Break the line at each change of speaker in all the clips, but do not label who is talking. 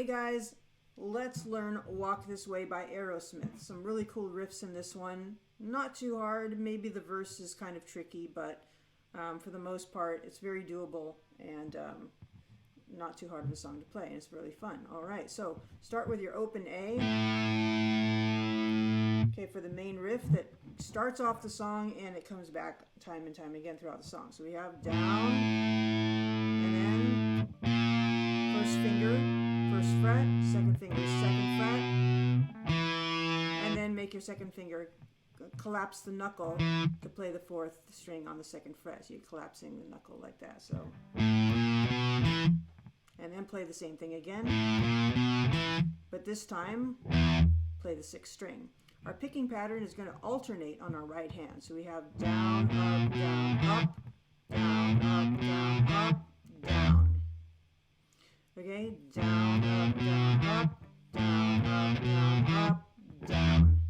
Hey guys, let's learn Walk This Way by Aerosmith. Some really cool riffs in this one. Not too hard, maybe the verse is kind of tricky, but for the most part it's very doable and not too hard of a song to play, and it's really fun. Alright, so start with your open A. Okay, for the main riff that starts off the song and it comes back time and time again throughout the song. So we have down, and then first finger, first fret, second finger, second fret, and then make your second finger collapse the knuckle to play the fourth string on the second fret. So you're collapsing the knuckle like that. So, and then play the same thing again, but this time play the sixth string. Our picking pattern is going to alternate on our right hand. So we have down, up, down, up, down, up, down, up, down. Okay, down, up, down, up, down, up, down, up, down.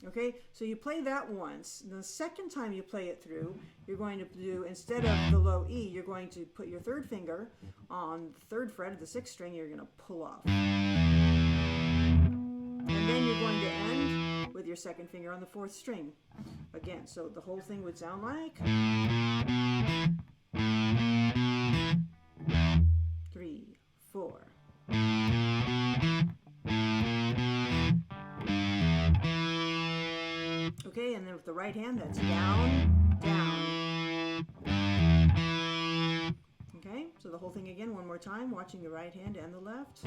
Okay, so you play that once. The second time you play it through, you're going to do, instead of the low E, you're going to put your third finger on the third fret of the sixth string. You're going to pull off. And then you're going to end with your second finger on the fourth string. Again, so the whole thing would sound like 3, 4. Okay, and then with the right hand, that's down, down. Okay, so the whole thing again one more time, watching the right hand and the left.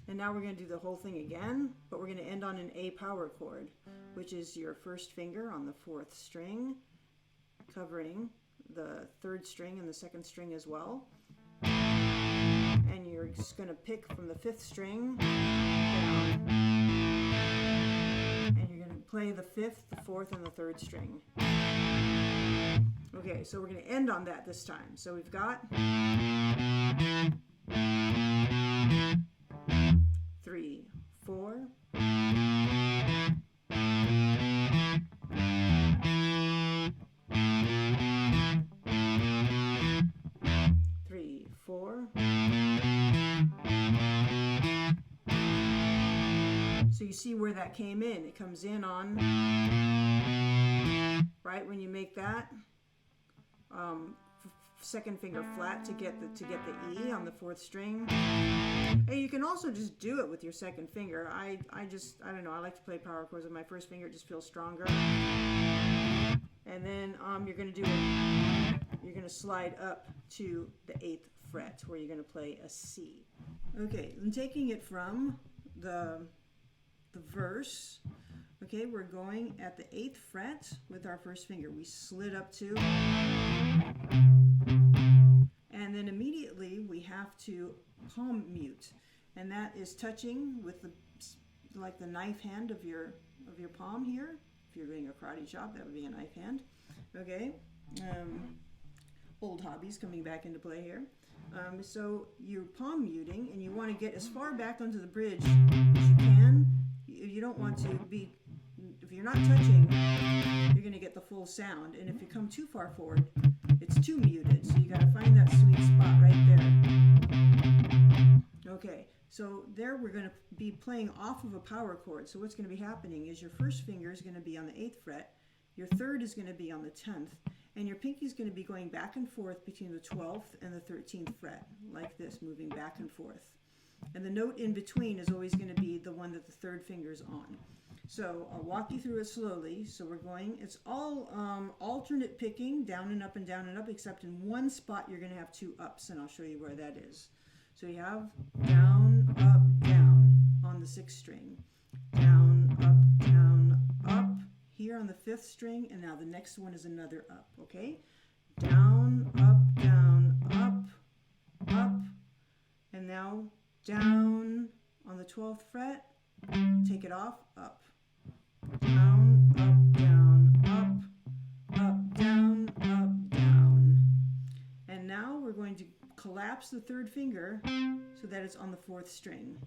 And now we're going to do the whole thing again, but we're going to end on an A power chord, which is your first finger on the fourth string, covering the third string and the second string as well. And you're just going to pick from the fifth string down. And you're going to play the fifth, the fourth, and the third string. Okay, so we're going to end on that this time. So we've got 3, 4. 3, 4. So you see where that came in. It comes in on, right when you make that second finger flat to get the E on the fourth string. And you can also just do it with your second finger. I don't know, I like to play power chords with my first finger. It just feels stronger. And then you're going to do it. You're going to slide up to the 8th fret where you're going to play a C. Okay, I'm taking it from the verse. Okay, we're going at the 8th fret with our first finger. We slid up to, and then immediately we have to palm mute, and that is touching with the knife hand of your palm here. If you're doing a karate chop, that would be a knife hand. Okay, old hobbies coming back into play here. So you're palm muting, and you want to get as far back onto the bridge as you can. You don't want to be, if you're not touching, you're going to get the full sound, and if you come too far forward, it's too muted. So you got to find that sweet spot right there. Okay, so there we're going to be playing off of a power chord. So what's going to be happening is your first finger is going to be on the 8th fret, your third is going to be on the 10th, and your pinky is going to be going back and forth between the 12th and the 13th fret, like this, moving back and forth. And the note in between is always going to be the one that the third finger is on. So I'll walk you through it slowly. So we're going, it's all alternate picking, down and up and down and up, except in one spot you're going to have 2 ups, and I'll show you where that is. So you have down, up, down on the 6th string, down, up, here on the 5th string, and now the next one is another up, okay? Down, up, and now down on the 12th fret, take it off, up, down, up, down, and now we're going to collapse the third finger so that it's on the 4th string.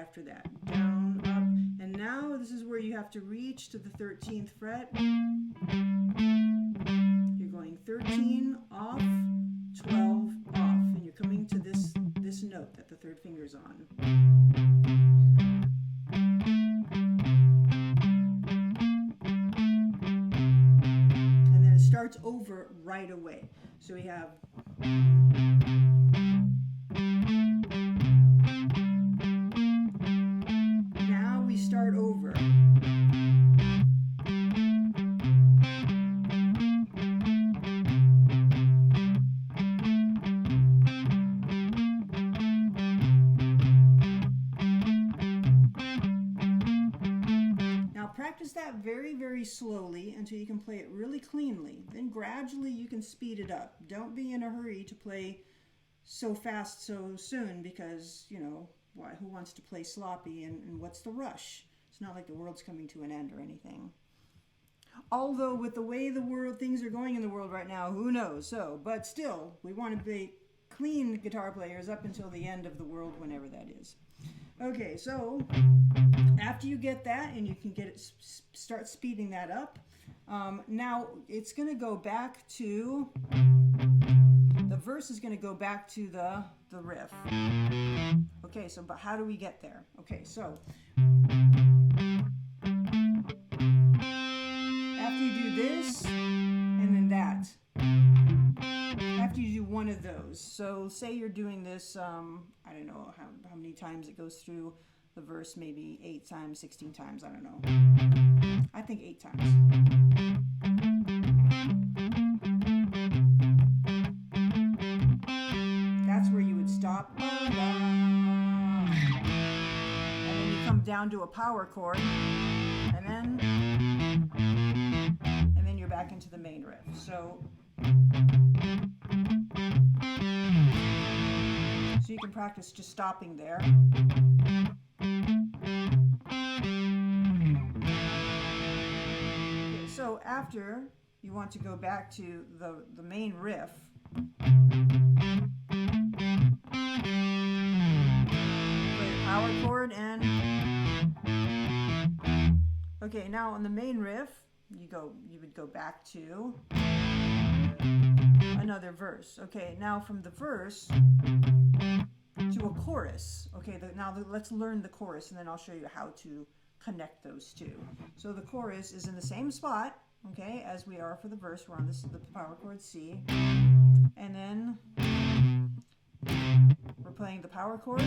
after that. Down, up, and now this is where you have to reach to the 13th fret. You're going 13 off, 12 off, and you're coming to this note that the third finger's on. And then it starts over right away. So we have now we start over. Practice that very, very slowly until you can play it really cleanly. Then gradually you can speed it up. Don't be in a hurry to play so fast so soon because, you know, who wants to play sloppy and what's the rush? It's not like the world's coming to an end or anything. Although with the way things are going in the world right now, who knows? So, but still, we want to be clean guitar players up until the end of the world, whenever that is. Okay, so after you get that and you can get it, start speeding that up. Now it's going to go back to, the verse is going to go back to the riff. Okay, so but how do we get there? Okay, so after you do this and then that, after you do one of those, so say you're doing this, I don't know how many times it goes through the verse, maybe 8 times, 16 times, I don't know. I think 8 times. That's where you would stop. And then you come down to a power chord, and then you're back into the main riff. So you can practice just stopping there. Okay, so after you want to go back to the main riff, play the power chord and okay, now on the main riff you would go back to another verse. Okay, now from the verse to a chorus. Okay, now let's learn the chorus and then I'll show you how to connect those two. So the chorus is in the same spot, okay, as we are for the verse. We're on the power chord C, and then we're playing the power chord,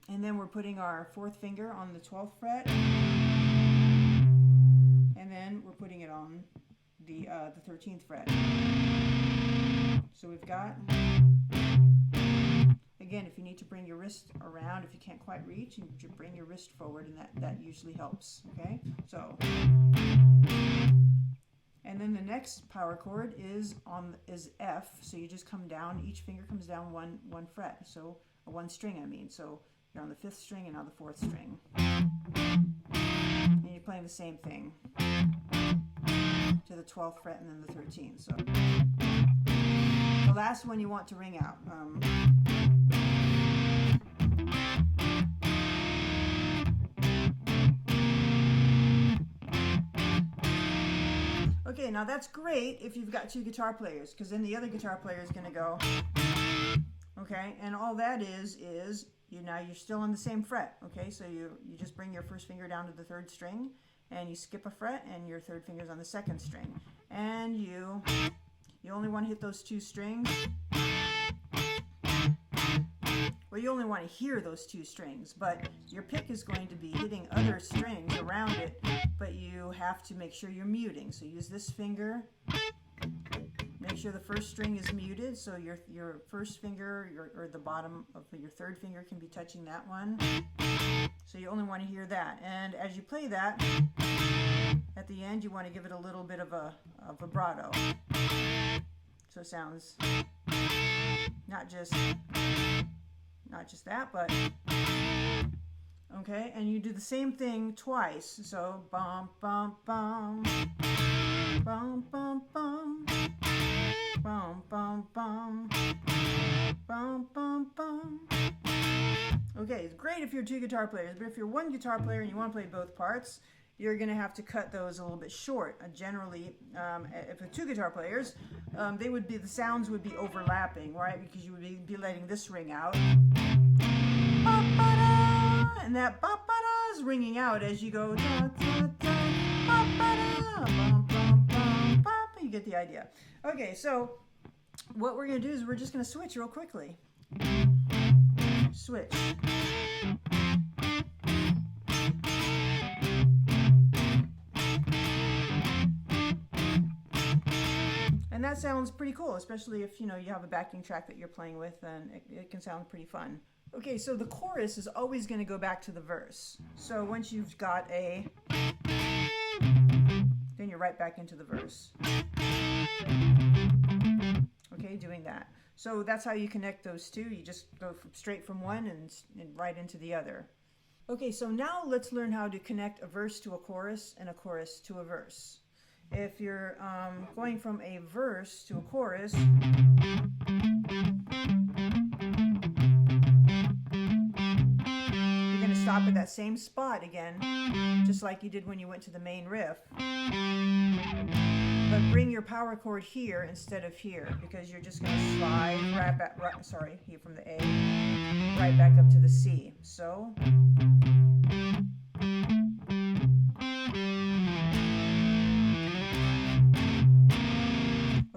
and then we're putting our 4th finger on the 12th fret, and then we're putting it on the 13th fret. So we've got, again, if you need to bring your wrist around, if you can't quite reach, you bring your wrist forward, and that usually helps. Okay, so, and then the next power chord is F. So you just come down. Each finger comes down one fret. So one string, I mean. So you're on the 5th string and now the 4th string, and you're playing the same thing to the 12th fret and then the 13th. So the last one you want to ring out. Okay, now that's great if you've got 2 guitar players, because then the other guitar player is going to go, okay, and all that is now you're still on the same fret, okay, so you just bring your 1st finger down to the 3rd string, and you skip a fret, and your 3rd finger's on the 2nd string, and you only want to hit those 2 strings. Well, you only want to hear those 2 strings, but your pick is going to be hitting other strings around it, but you have to make sure you're muting. So use this finger, make sure the 1st string is muted, so your 1st finger or the bottom of your 3rd finger can be touching that one. So you only want to hear that. And as you play that, at the end you want to give it a little bit of a vibrato. So it sounds not just that, but okay, and you do the same thing twice. So bum bum bum bum bum bum Bum, bum, bum. Bum, bum, bum. Okay, it's great if you're two guitar players, but if you're one guitar player and you want to play both parts, you're going to have to cut those a little bit short. Generally, if with two guitar players, the sounds would be overlapping, right? Because you would be letting this ring out, ba-ba-da, and that ba-ba-da is ringing out as you go, da, da, da, ba-ba-da, bum, bum, bum, bum. You get the idea. Okay, so what we're going to do is we're just going to switch real quickly. Switch. And that sounds pretty cool, especially if you have a backing track that you're playing with, and it can sound pretty fun. Okay, so the chorus is always going to go back to the verse. So once you've got A, then you're right back into the verse. Okay, doing that. So that's how you connect those two. You just go straight from one and right into the other. Okay, so now let's learn how to connect a verse to a chorus and a chorus to a verse. If you're going from a verse to a chorus, you're going to stop at that same spot again, just like you did when you went to the main riff. But bring your power chord here instead of here, because you're just going to slide here from the A, right back up to the C. So,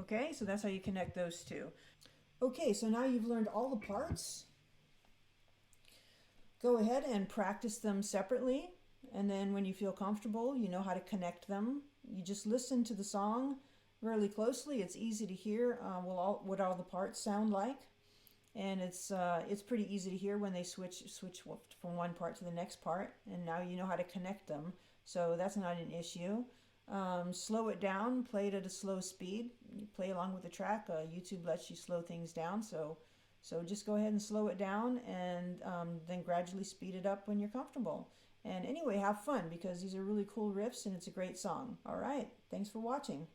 okay, so that's how you connect those two. Okay, so now you've learned all the parts. Go ahead and practice them separately, and then when you feel comfortable, you know how to connect them. You just listen to the song really closely. It's easy to hear what all the parts sound like, and it's pretty easy to hear when they switch from one part to the next part, and now you know how to connect them, so that's not an issue. Slow it down, play it at a slow speed. You play along with the track. YouTube lets you slow things down, so just go ahead and slow it down, and then gradually speed it up when you're comfortable. And anyway, have fun, because these are really cool riffs and it's a great song. All right, thanks for watching.